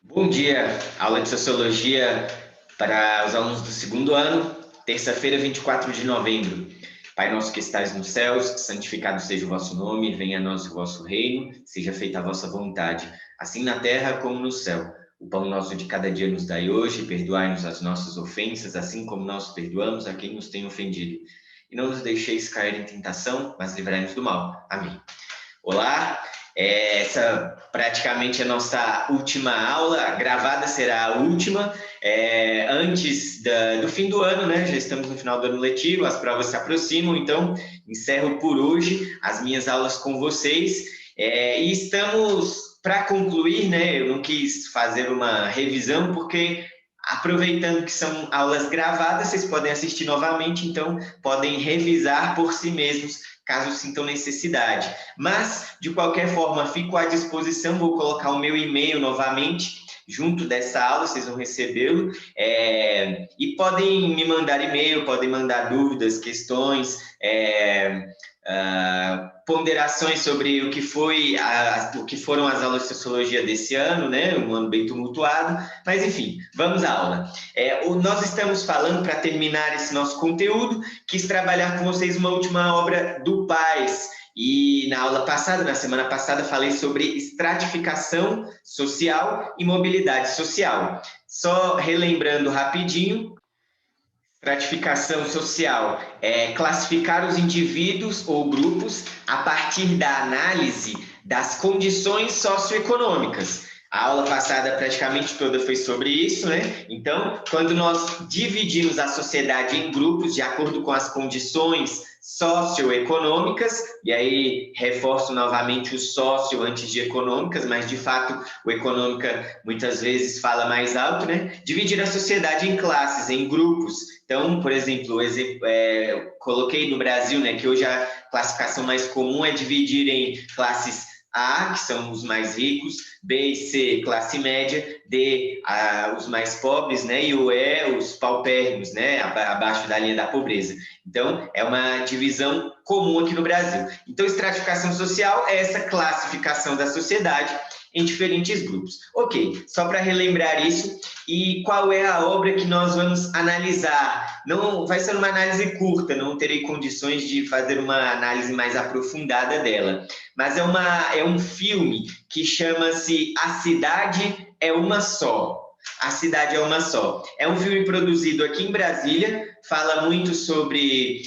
Bom dia, aula de Sociologia para os alunos do segundo ano, terça-feira, 24 de novembro. Pai nosso que estais nos céus, santificado seja o vosso nome, venha a nós o vosso reino, seja feita a vossa vontade, assim na terra como no céu. O pão nosso de cada dia nos dai hoje, perdoai-nos as nossas ofensas, assim como nós perdoamos a quem nos tem ofendido. E não nos deixeis cair em tentação, mas livrai-nos do mal. Amém. Olá, essa praticamente é a nossa última aula, gravada será a última, antes do fim do ano, né? Já estamos no final do ano letivo, as provas se aproximam, então encerro por hoje as minhas aulas com vocês. E estamos para concluir, né? Eu não quis fazer uma revisão, porque aproveitando que são aulas gravadas, vocês podem assistir novamente, então podem revisar por si mesmos, caso sintam necessidade. Mas, de qualquer forma, fico à disposição, vou colocar o meu e-mail novamente, junto dessa aula, vocês vão recebê-lo, e podem me mandar e-mail, podem mandar dúvidas, questões, ponderações sobre o que foram as aulas de sociologia desse ano, né? Um ano bem tumultuado, mas enfim, vamos à aula. Nós estamos falando, para terminar esse nosso conteúdo, quis trabalhar com vocês uma última obra do Paes, e na aula passada, na semana passada, falei sobre estratificação social e mobilidade social. Só relembrando rapidinho, estratificação social é classificar os indivíduos ou grupos a partir da análise das condições socioeconômicas. A aula passada praticamente toda foi sobre isso, né? Então, quando nós dividimos a sociedade em grupos de acordo com as condições socioeconômicas, e aí reforço novamente o sócio antes de econômicas, mas de fato o econômica muitas vezes fala mais alto, né? Dividir a sociedade em classes, em grupos. Então, por exemplo, coloquei no Brasil, né, que hoje a classificação mais comum é dividir em classes A, que são os mais ricos, B e C, classe média, D, os mais pobres, né, e o E, os paupérrimos, né, abaixo da linha da pobreza. Então, é uma divisão comum aqui no Brasil. Então, estratificação social é essa classificação da sociedade em diferentes grupos. Ok, só para relembrar isso, e qual é a obra que nós vamos analisar? Não vai ser uma análise curta, não terei condições de fazer uma análise mais aprofundada dela, mas é um filme que chama-se A Cidade é Uma Só. A Cidade é Uma Só. É um filme produzido aqui em Brasília, fala muito sobre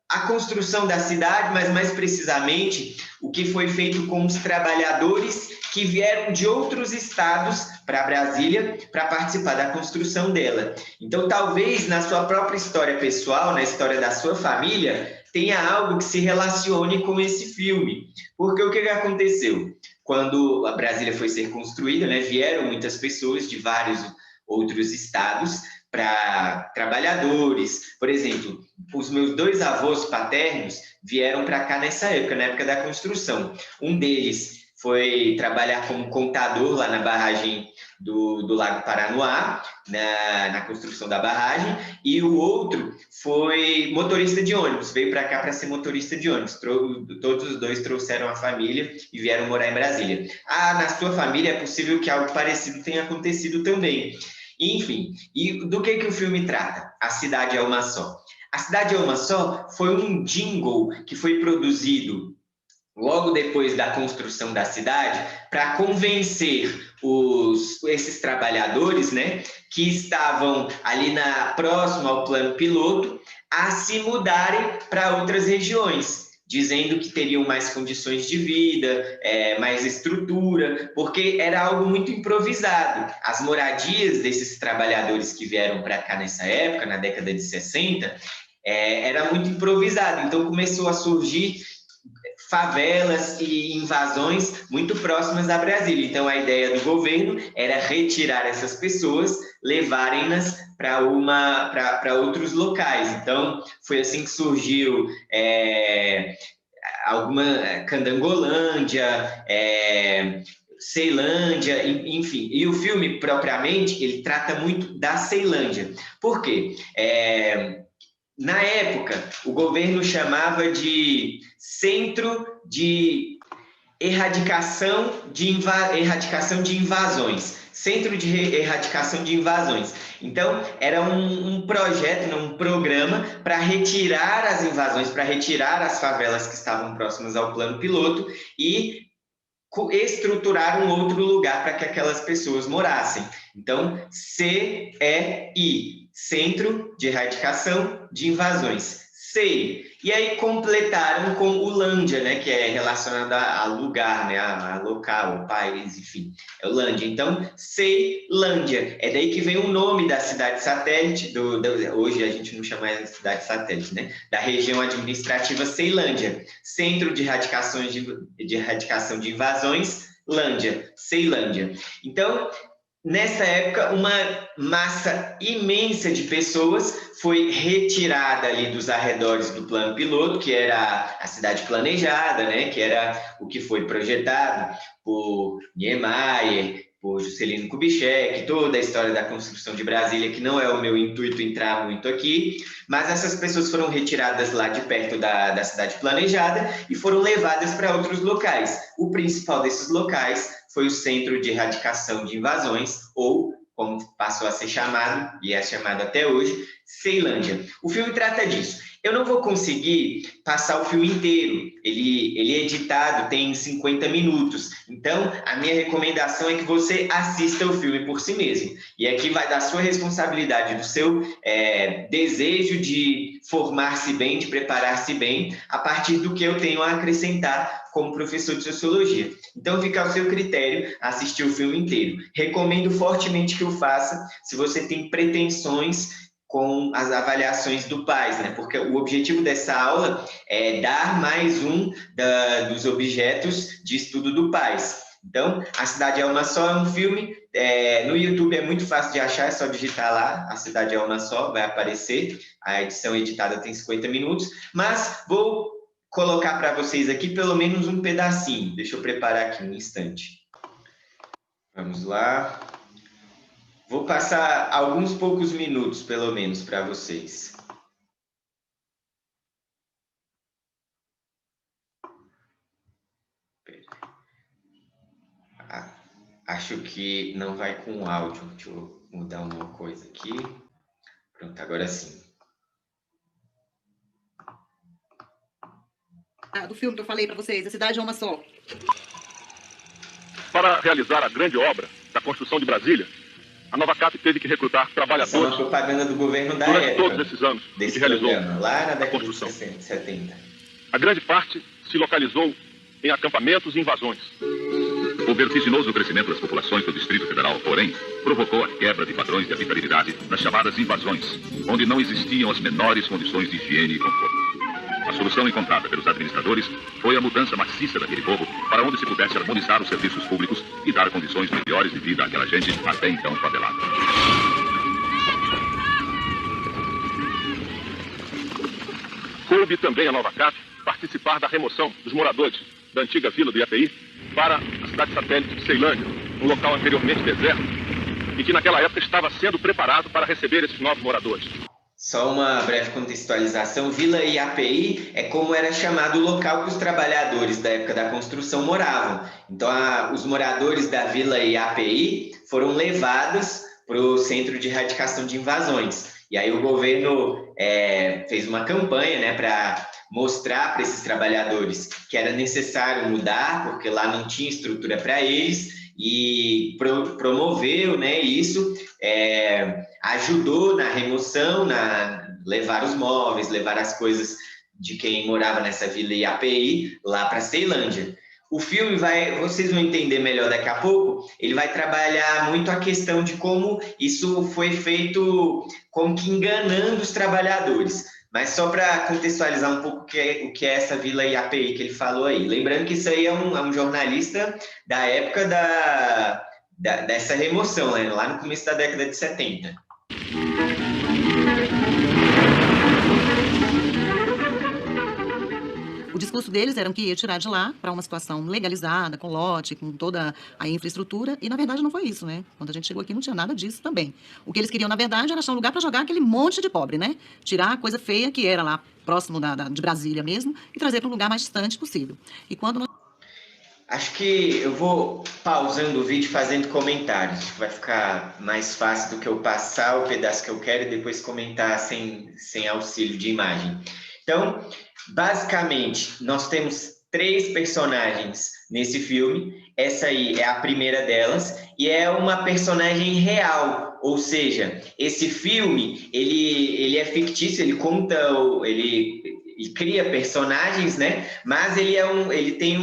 a construção da cidade, mas mais precisamente o que foi feito com os trabalhadores que vieram de outros estados para Brasília para participar da construção dela. Então, talvez na sua própria história pessoal, na história da sua família, tenha algo que se relacione com esse filme. Porque o que aconteceu? Quando a Brasília foi ser construída, né, vieram muitas pessoas de vários outros estados para trabalhadores. Por exemplo, os meus dois avós paternos vieram para cá nessa época, na época da construção. Um deles foi trabalhar como contador lá na barragem do Lago Paranoá, na construção da barragem, e o outro foi motorista de ônibus, veio para cá para ser motorista de ônibus. Todos os dois trouxeram a família e vieram morar em Brasília. Na sua família é possível que algo parecido tenha acontecido também. Enfim, e do que o filme trata? A Cidade é Uma Só. A Cidade é Uma Só foi um jingle que foi produzido logo depois da construção da cidade para convencer esses trabalhadores, né, que estavam ali próximo ao plano piloto, a se mudarem para outras regiões, dizendo que teriam mais condições de vida, mais estrutura, porque era algo muito improvisado. As moradias desses trabalhadores que vieram para cá nessa época, na década de 60, era muito improvisado. Então começou a surgir favelas e invasões muito próximas a Brasília. Então, a ideia do governo era retirar essas pessoas, levarem-nas para outros locais. Então, foi assim que surgiu Candangolândia, Ceilândia, enfim. E o filme, propriamente, ele trata muito da Ceilândia. Por quê? Na época, o governo chamava de Centro de erradicação de invasões, Centro de Erradicação de Invasões. Então, era um projeto, um programa para retirar as invasões, para retirar as favelas que estavam próximas ao plano piloto e estruturar um outro lugar para que aquelas pessoas morassem. Então, CEI, Centro de Erradicação de Invasões. CEI. E aí completaram com o Lândia, né, que é relacionado a lugar, né, a local, país, enfim, é o Lândia. Então, Ceilândia. É daí que vem o nome da cidade satélite, hoje a gente não chama mais de cidade satélite, né, da região administrativa Ceilândia. Centro de Erradicação de Invasões, Lândia, Ceilândia. Então, nessa época, uma massa imensa de pessoas foi retirada ali dos arredores do plano piloto, que era a cidade planejada, né? Que era o que foi projetado por Niemeyer, por Juscelino Kubitschek, toda a história da construção de Brasília, que não é o meu intuito entrar muito aqui, mas essas pessoas foram retiradas lá de perto da cidade planejada e foram levadas para outros locais. O principal desses locais foi o Centro de Erradicação de Invasões, ou, como passou a ser chamado, e é chamado até hoje, Ceilândia. O filme trata disso. Eu não vou conseguir passar o filme inteiro, ele é editado, tem 50 minutos, então a minha recomendação é que você assista o filme por si mesmo, e aqui vai da sua responsabilidade, do seu desejo de formar-se bem, de preparar-se bem, a partir do que eu tenho a acrescentar como professor de Sociologia. Então fica ao seu critério assistir o filme inteiro. Recomendo fortemente que o faça se você tem pretensões com as avaliações do PAS, né? Porque o objetivo dessa aula é dar mais um dos objetos de estudo do PAS. Então, A Cidade é Uma Só é um filme, no YouTube é muito fácil de achar, é só digitar lá, A Cidade é Uma Só, vai aparecer, a edição editada tem 50 minutos, mas vou colocar para vocês aqui pelo menos um pedacinho, deixa eu preparar aqui um instante. Vamos lá. Vou passar alguns poucos minutos, pelo menos, para vocês. Acho que não vai com áudio. Deixa eu mudar uma coisa aqui. Pronto, agora sim. Do filme que eu falei para vocês, A Cidade é Uma Só. Para realizar a grande obra da construção de Brasília, a Nova Cap teve que recrutar trabalhadores. Essa é uma propaganda do governo da durante época. Todos esses anos desse que realizou programa, lá na década a construção. De 70. A grande parte se localizou em acampamentos e invasões. O vertiginoso crescimento das populações do Distrito Federal, porém, provocou a quebra de padrões de habitabilidade nas chamadas invasões, onde não existiam as menores condições de higiene e conforto. A solução encontrada pelos administradores foi a mudança maciça daquele povo para onde se pudesse harmonizar os serviços públicos e dar condições melhores de vida àquela gente até então favelada. Coube também a Nova Cap participar da remoção dos moradores da antiga vila do IAPI para a cidade satélite de Ceilândia, um local anteriormente deserto e que naquela época estava sendo preparado para receber esses novos moradores. Só uma breve contextualização, Vila IAPI é como era chamado o local que os trabalhadores da época da construção moravam. Então, os moradores da Vila IAPI foram levados para o Centro de Erradicação de Invasões. E aí o governo fez uma campanha, né, para mostrar para esses trabalhadores que era necessário mudar, porque lá não tinha estrutura para eles, e promoveu, né, isso, ajudou na remoção, levar os móveis, levar as coisas de quem morava nessa vila IAPI lá para Ceilândia. O filme vocês vão entender melhor daqui a pouco, ele vai trabalhar muito a questão de como isso foi feito, como que enganando os trabalhadores. Mas só para contextualizar um pouco o que é essa Vila IAPI que ele falou aí. Lembrando que isso aí é um jornalista da época dessa remoção, né? Lá no começo da década de 70. O discurso deles era que ia tirar de lá para uma situação legalizada, com lote, com toda a infraestrutura, e na verdade não foi isso, né? Quando a gente chegou aqui não tinha nada disso também. O que eles queriam, na verdade, era achar um lugar para jogar aquele monte de pobre, né? Tirar a coisa feia que era lá próximo de Brasília mesmo e trazer para um lugar mais distante possível. E quando nós... Acho que eu vou pausando o vídeo fazendo comentários. Vai ficar mais fácil do que eu passar o pedaço que eu quero e depois comentar sem auxílio de imagem. Então, basicamente, nós temos 3 personagens nesse filme. Essa aí é a primeira delas e é uma personagem real. Ou seja, esse filme, ele é fictício, ele conta, ele cria personagens, né? Mas ele tem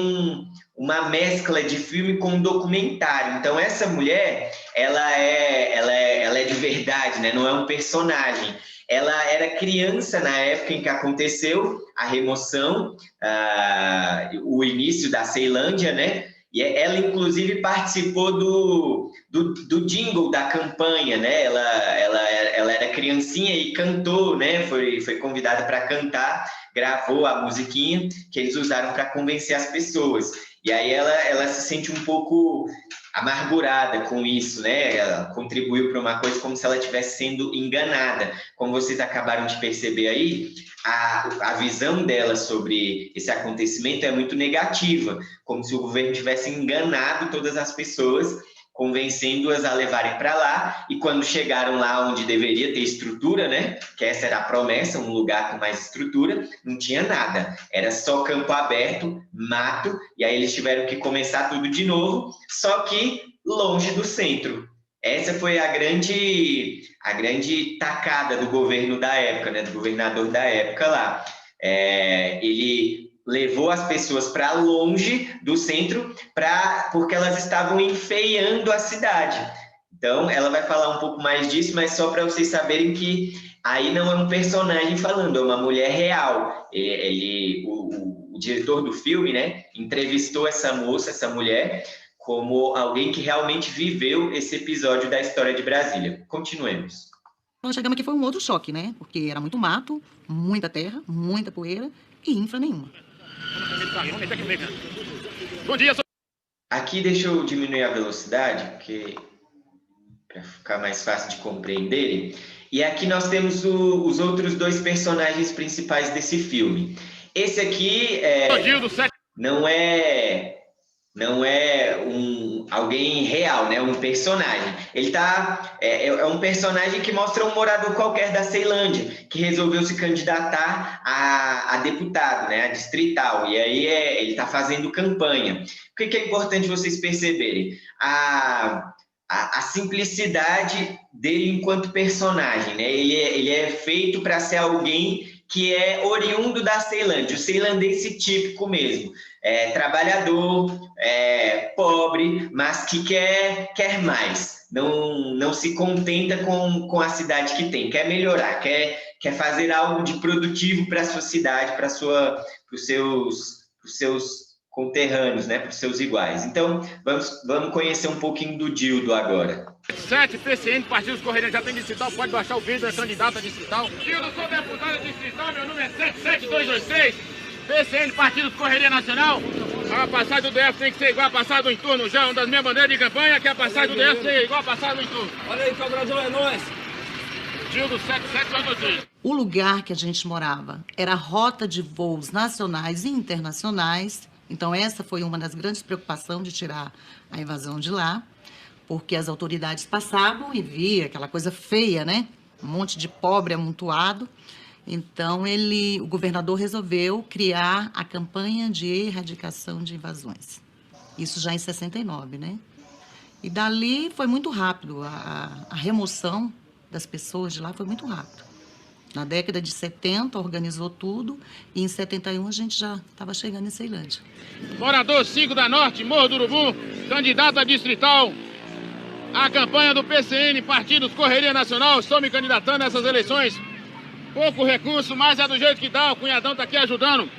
uma mescla de filme com documentário. Então, essa mulher, ela é de verdade, né? Não é um personagem. Ela era criança na época em que aconteceu a remoção, o início da Ceilândia, né? E ela, inclusive, participou do jingle da campanha, né? Ela era criancinha e cantou, né? Foi convidada para cantar, gravou a musiquinha que eles usaram para convencer as pessoas. E aí ela se sente um pouco amargurada com isso, né? Ela contribuiu para uma coisa como se ela estivesse sendo enganada. Como vocês acabaram de perceber aí, a visão dela sobre esse acontecimento é muito negativa, como se o governo tivesse enganado todas as pessoas, convencendo-as a levarem para lá, e quando chegaram lá onde deveria ter estrutura, né, que essa era a promessa, um lugar com mais estrutura, não tinha nada, era só campo aberto, mato, e aí eles tiveram que começar tudo de novo, só que longe do centro. Essa foi a grande tacada do governo da época, né, do governador da época lá. Ele levou as pessoas para longe do centro porque elas estavam enfeiando a cidade. Então, ela vai falar um pouco mais disso, mas só para vocês saberem que aí não é um personagem falando, é uma mulher real. O diretor do filme, né, entrevistou essa moça, essa mulher, como alguém que realmente viveu esse episódio da história de Brasília. Continuemos. Nós chegamos aqui, foi um outro choque, né? Porque era muito mato, muita terra, muita poeira e infra nenhuma. Bom dia, Aqui deixa eu diminuir a velocidade, porque para ficar mais fácil de compreenderem. E aqui nós temos os outros 2 personagens principais desse filme. Esse aqui não é alguém real, né? Um personagem. Ele é um personagem que mostra um morador qualquer da Ceilândia, que resolveu se candidatar a deputado, né? A distrital. E aí ele está fazendo campanha. O que é importante vocês perceberem? A simplicidade dele enquanto personagem, né? Ele é feito para ser alguém que é oriundo da Ceilândia, o ceilandense típico mesmo. Trabalhador, pobre, mas que quer mais. Não se contenta com a cidade que tem, quer melhorar, quer fazer algo de produtivo para a sua cidade, para os seus conterrâneos, né, para os seus iguais. Então, vamos conhecer um pouquinho do Dildo agora. 7 PCN, Partidos Correria, já tem distrital, pode baixar o vídeo, é candidata distrital. Dildo, sou deputada distrital, meu número é 77226. PCN, Partidos Correria Nacional. A passagem do DF tem que ser igual a passagem do entorno, já uma das minhas bandeiras de campanha, que a passagem do DF seja igual a passagem do entorno. Olha aí, que o Brasil é nós. Dildo 77226. O lugar que a gente morava era a rota de voos nacionais e internacionais. Então, essa foi uma das grandes preocupações de tirar a invasão de lá, porque as autoridades passavam e via aquela coisa feia, né? Um monte de pobre amontoado. Então, o governador resolveu criar a campanha de erradicação de invasões. Isso já em 69, né? E dali foi muito rápido, a remoção das pessoas de lá foi muito rápido. Na década de 70, organizou tudo, e em 71 a gente já estava chegando em Ceilândia. Morador 5 da Norte, Morro do Urubu, candidato a distrital, a campanha do PCN, Partidos Correria Nacional, estou me candidatando a essas eleições. Pouco recurso, mas é do jeito que dá, o cunhadão está aqui ajudando.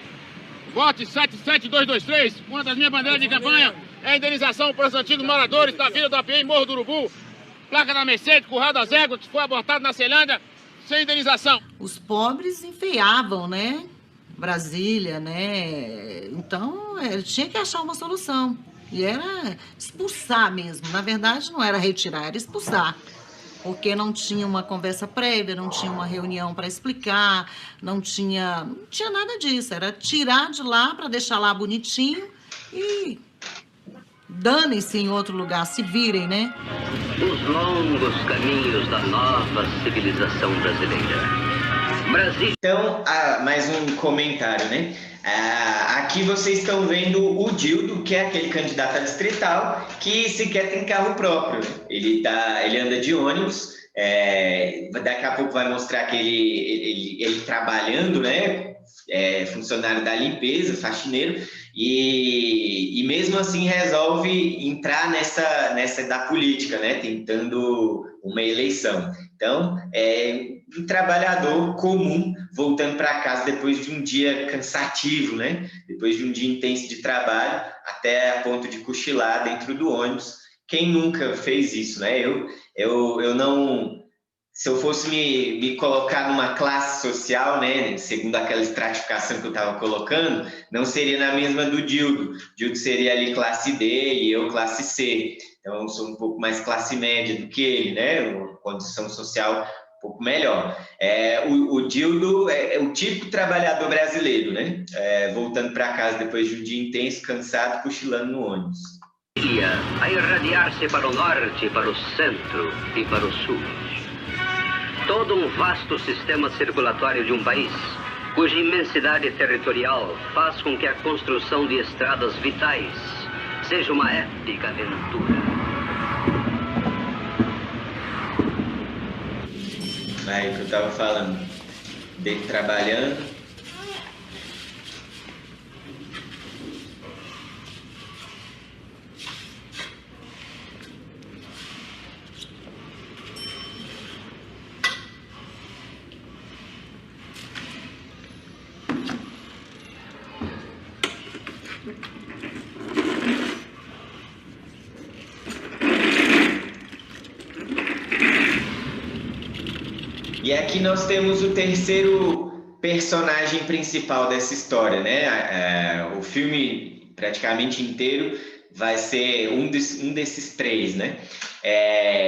Vote 77223, uma das minhas bandeiras de campanha é a indenização para os antigos moradores da Vila do API, Morro do Urubu, placa da Mercedes, Curral das Éguas, que foi abortado na Ceilândia, sem indenização. Os pobres enfeiavam, né? Brasília, né? Então, tinha que achar uma solução. E era expulsar mesmo. Na verdade, não era retirar, era expulsar. Porque não tinha uma conversa prévia, não tinha uma reunião para explicar, não tinha nada disso. Era tirar de lá para deixar lá bonitinho e Danem-se em outro lugar, se virem, né? Os longos caminhos da nova civilização brasileira. Então, mais um comentário, né? Aqui vocês estão vendo o Dildo, que é aquele candidato a distrital, que sequer tem carro próprio, né? Ele anda de ônibus, daqui a pouco vai mostrar que ele trabalhando, né? Funcionário da limpeza, faxineiro, e mesmo assim resolve entrar nessa da política, né? Tentando uma eleição. Então, um trabalhador comum voltando para casa depois de um dia cansativo, né? Depois de um dia intenso de trabalho, até a ponto de cochilar dentro do ônibus. Quem nunca fez isso, né? Eu não... Se eu fosse me colocar numa classe social, né, segundo aquela estratificação que eu estava colocando, não seria na mesma do Dildo. O Dildo seria ali classe D e eu classe C. Então, eu sou um pouco mais classe média do que ele, né? Uma condição social um pouco melhor. O Dildo é o típico trabalhador brasileiro, né? Voltando para casa depois de um dia intenso, cansado, cochilando no ônibus. A irradiar-se para o norte, para o centro e para o sul. Todo um vasto sistema circulatório de um país, cuja imensidade territorial faz com que a construção de estradas vitais seja uma épica aventura. Aí que eu estava falando, dele trabalhando. E aqui nós temos o terceiro personagem principal dessa história, né? O filme praticamente inteiro vai ser um desses três, né?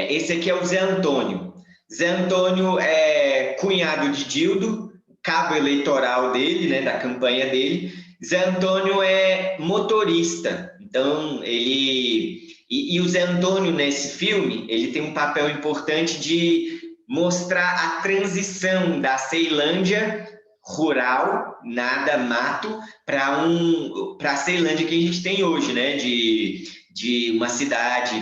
Esse aqui é o Zé Antônio. Zé Antônio é cunhado de Dildo, cabo eleitoral dele, né? Da campanha dele. Zé Antônio é motorista, então ele... E o Zé Antônio, nesse filme, ele tem um papel importante de mostrar a transição da Ceilândia rural, nada mato, para a Ceilândia que a gente tem hoje, né? De uma cidade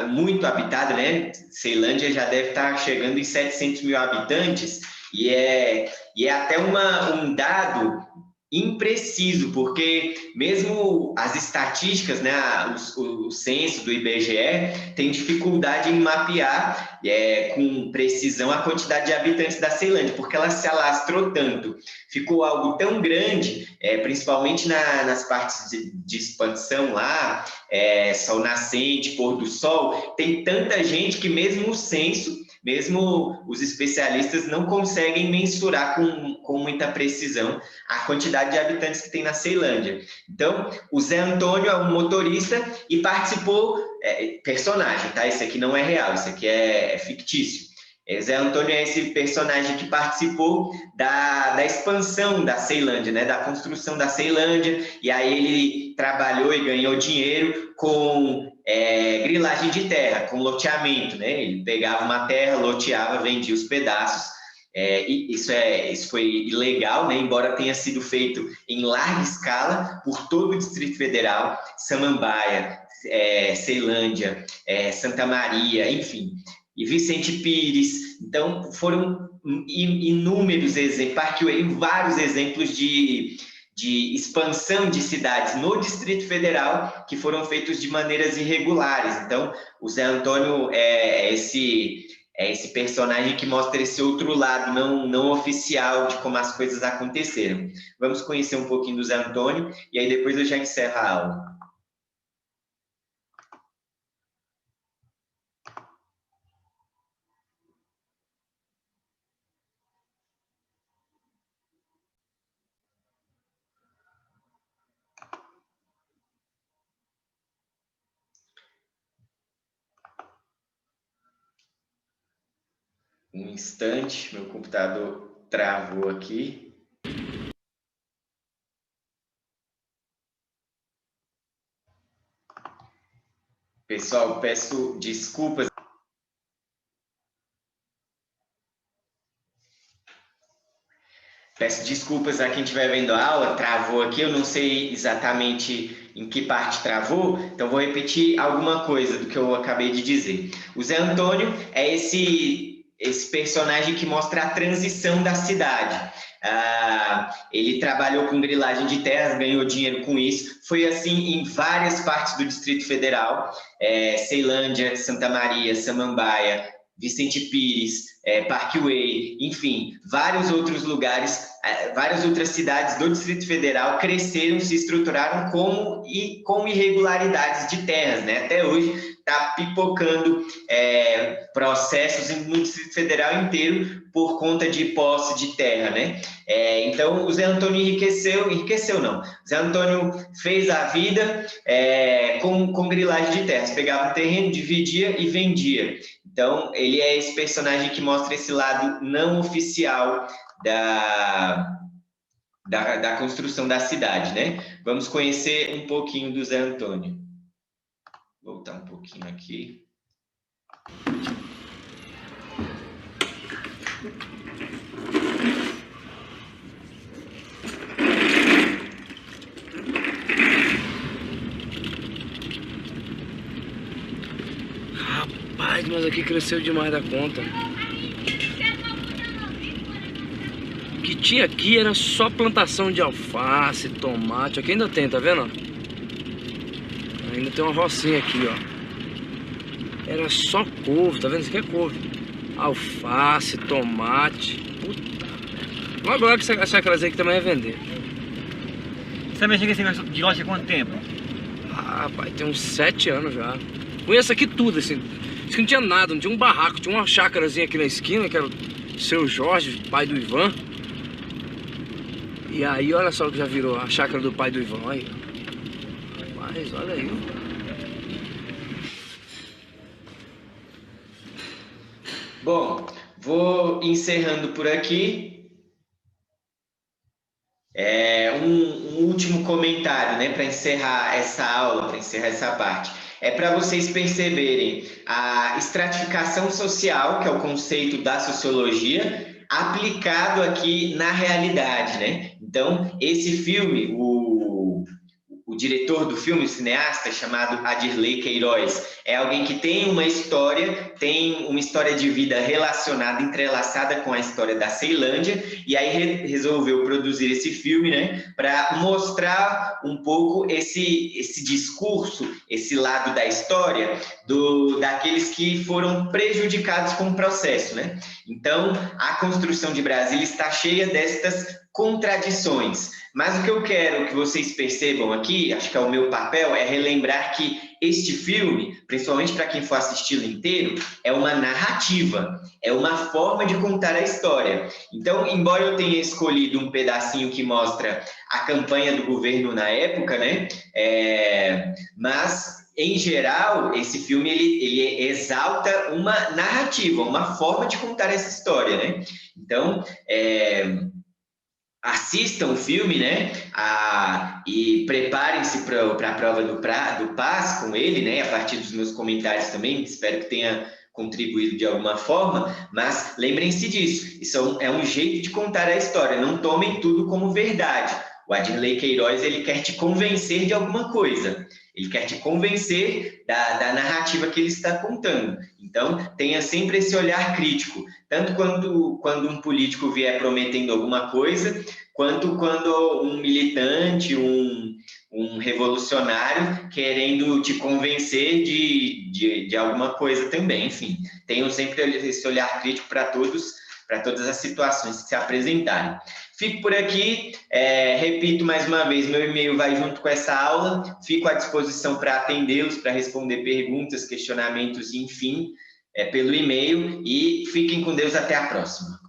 muito habitada, né? Ceilândia já deve estar chegando em 700 mil habitantes, e é até um dado impreciso, porque mesmo as estatísticas, né, o censo do IBGE tem dificuldade em mapear com precisão a quantidade de habitantes da Ceilândia, porque ela se alastrou tanto, ficou algo tão grande, principalmente nas partes de expansão lá, sol nascente, pôr do sol, tem tanta gente que mesmo o censo, mesmo os especialistas não conseguem mensurar com muita precisão a quantidade de habitantes que tem na Ceilândia. Então, o Zé Antônio é um motorista e participou, personagem, tá? Esse aqui não é real, esse aqui é fictício. Zé Antônio é esse personagem que participou da expansão da Ceilândia, né? Da construção da Ceilândia, e aí ele trabalhou e ganhou dinheiro com grilagem de terra, com loteamento, né? Ele pegava uma terra, loteava, vendia os pedaços. Isso foi ilegal, né? Embora tenha sido feito em larga escala por todo o Distrito Federal, Samambaia, Ceilândia, Santa Maria, enfim, e Vicente Pires. Então, foram inúmeros exemplos, vários exemplos de expansão de cidades no Distrito Federal que foram feitos de maneiras irregulares. Então, o Zé Antônio é esse personagem que mostra esse outro lado não oficial de como as coisas aconteceram. Vamos conhecer um pouquinho do Zé Antônio e aí depois eu já encerro a aula. Um instante, meu computador travou aqui. Pessoal, peço desculpas. Peço desculpas a quem estiver vendo a aula, travou aqui, eu não sei exatamente em que parte travou, então vou repetir alguma coisa do que eu acabei de dizer. O Zé Antônio é esse personagem que mostra a transição da cidade. Ele trabalhou com grilagem de terras, ganhou dinheiro com isso, foi assim em várias partes do Distrito Federal, Ceilândia, Santa Maria, Samambaia, Vicente Pires, Parkway, enfim, vários outros lugares, várias outras cidades do Distrito Federal cresceram, se estruturaram com irregularidades de terras, né? Até hoje está pipocando processos no Distrito Federal inteiro por conta de posse de terra, né? Então, o Zé Antônio enriqueceu não, o Zé Antônio fez a vida com grilagem de terras, pegava um terreno, dividia e vendia. Então, ele é esse personagem que mostra esse lado não oficial da construção da cidade, né? Vamos conhecer um pouquinho do Zé Antônio. Vou voltar um pouquinho aqui. Mas aqui cresceu demais da conta. O que tinha aqui era só plantação de alface, tomate. Aqui ainda tem, tá vendo? Ainda tem uma rocinha aqui, ó. Era só couve, tá vendo? Isso aqui é couve. Alface, tomate. Puta. Logo logo que essa chácara aqui também vai vender. Você tá mexendo com esse negócio de loja há quanto tempo? Ah, pai, tem uns 7 anos já. Conheço aqui tudo, assim. Isso que não tinha nada, não tinha um barraco, tinha uma chácarazinha aqui na esquina, que era o seu Jorge, pai do Ivan. E aí, olha só o que já virou a chácara do pai do Ivan, aí. Mas, olha aí. Bom, vou encerrando por aqui. Um último comentário, né, para encerrar essa aula, para encerrar essa parte. Para vocês perceberem a estratificação social, que é o conceito da sociologia, aplicado aqui na realidade, né? Então, esse filme, o diretor do filme, o cineasta, chamado Adirley Queiroz, é alguém que tem uma história de vida relacionada, entrelaçada com a história da Ceilândia, e aí resolveu produzir esse filme, né, para mostrar um pouco esse discurso, esse lado da história, daqueles que foram prejudicados com o processo, né? Então, a construção de Brasília está cheia destas contradições. Mas o que eu quero que vocês percebam aqui, acho que é o meu papel, é relembrar que este filme, principalmente para quem for assisti-lo inteiro, é uma narrativa, é uma forma de contar a história. Então, embora eu tenha escolhido um pedacinho que mostra a campanha do governo na época, né? Mas, em geral, esse filme ele exalta uma narrativa, uma forma de contar essa história, né? Então, assistam o filme, né? E preparem-se para a prova do PAS com ele, né? A partir dos meus comentários também, espero que tenha contribuído de alguma forma, mas lembrem-se disso, isso é um jeito de contar a história, não tomem tudo como verdade. O Adirley Queiroz, ele quer te convencer de alguma coisa, ele quer te convencer da narrativa que ele está contando. Então, tenha sempre esse olhar crítico, tanto quando um político vier prometendo alguma coisa, quanto quando um militante, um revolucionário querendo te convencer de alguma coisa também. Enfim, tenham sempre esse olhar crítico para todas as situações que se apresentarem. Fico por aqui, repito mais uma vez, meu e-mail vai junto com essa aula, fico à disposição para atendê-los, para responder perguntas, questionamentos, enfim, pelo e-mail, e fiquem com Deus, até a próxima.